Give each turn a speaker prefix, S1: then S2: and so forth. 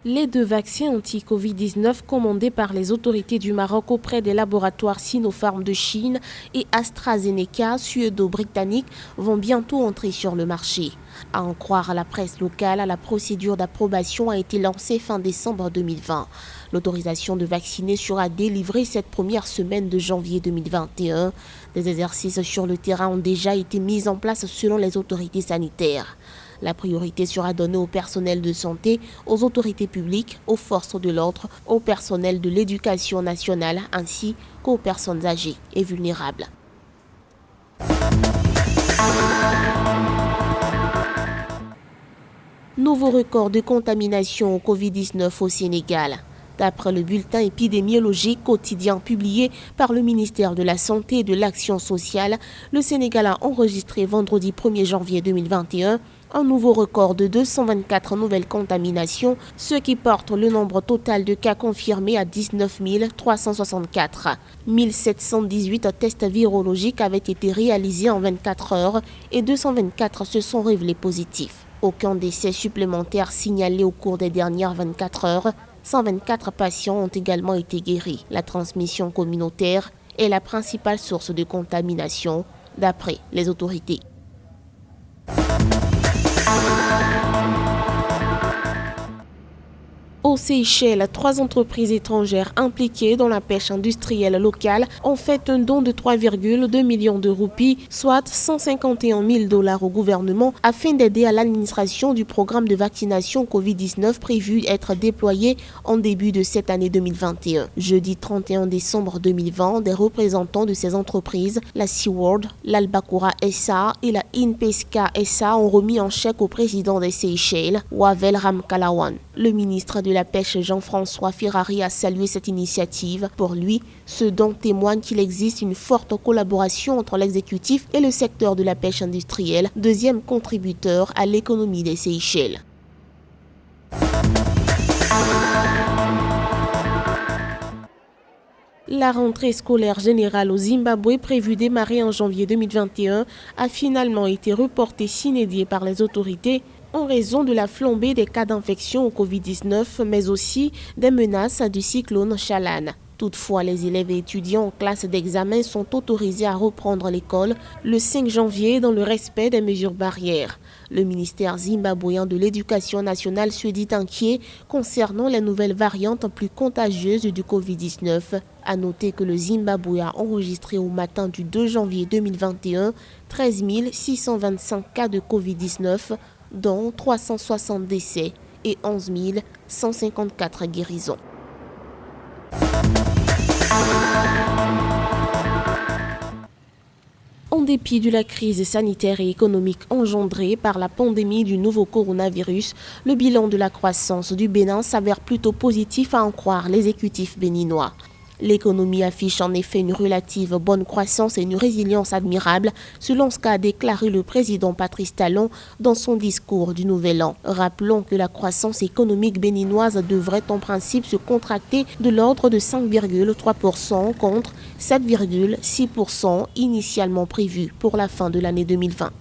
S1: Les 2 vaccins anti-Covid-19 commandés par les autorités du Maroc auprès des laboratoires Sinopharm de Chine et AstraZeneca suédo-britannique vont bientôt entrer sur le marché. À en croire la presse locale, la procédure d'approbation a été lancée fin décembre 2020. L'autorisation de vacciner sera délivrée cette première semaine de janvier 2021. Des exercices sur le terrain ont déjà été mis en place selon les autorités sanitaires. La priorité sera donnée au personnel de santé, aux autorités publiques, aux forces de l'ordre, au personnel de l'éducation nationale ainsi qu'aux personnes âgées et vulnérables. Nouveau record de contamination au Covid-19 au Sénégal. D'après le bulletin épidémiologique quotidien publié par le ministère de la Santé et de l'Action sociale, le Sénégal a enregistré vendredi 1er janvier 2021 un nouveau record de 224 nouvelles contaminations, ce qui porte le nombre total de cas confirmés à 19 364. 1718 tests virologiques avaient été réalisés en 24 heures et 224 se sont révélés positifs. Aucun décès supplémentaire signalé au cours des dernières 24 heures. 124 patients ont également été guéris. La transmission communautaire est la principale source de contamination, d'après les autorités. Aux Seychelles, 3 entreprises étrangères impliquées dans la pêche industrielle locale ont fait un don de 3,2 millions de roupies, soit 151 000 $ au gouvernement, afin d'aider à l'administration du programme de vaccination Covid-19 prévu être déployé en début de cette année 2021. Jeudi 31 décembre 2020, des représentants de ces entreprises, la SeaWorld, l'Albacoura SA et la InPesca SA ont remis un chèque au président des Seychelles, Wavel Ramkalawan. Le ministre de la Pêche Jean-François Ferrari a salué cette initiative. Pour lui, ce don témoigne qu'il existe une forte collaboration entre l'exécutif et le secteur de la pêche industrielle, deuxième contributeur à l'économie des Seychelles. La rentrée scolaire générale au Zimbabwe, prévue démarrer en janvier 2021, a finalement été reportée sine die par les autorités en raison de la flambée des cas d'infection au Covid-19, mais aussi des menaces du cyclone Chalan. Toutefois, les élèves et étudiants en classe d'examen sont autorisés à reprendre l'école le 5 janvier dans le respect des mesures barrières. Le ministère zimbabwéen de l'Éducation nationale se dit inquiet concernant les nouvelles variantes plus contagieuses du Covid-19. À noter que le Zimbabwe a enregistré au matin du 2 janvier 2021 13 625 cas de Covid-19, dont 360 décès et 11 154 guérisons. En dépit de la crise sanitaire et économique engendrée par la pandémie du nouveau coronavirus, le bilan de la croissance du Bénin s'avère plutôt positif à en croire l'exécutif béninois. L'économie affiche en effet une relative bonne croissance et une résilience admirable, selon ce qu'a déclaré le président Patrice Talon dans son discours du Nouvel An. Rappelons que la croissance économique béninoise devrait en principe se contracter de l'ordre de 5,3% contre 7,6% initialement prévu pour la fin de l'année 2020.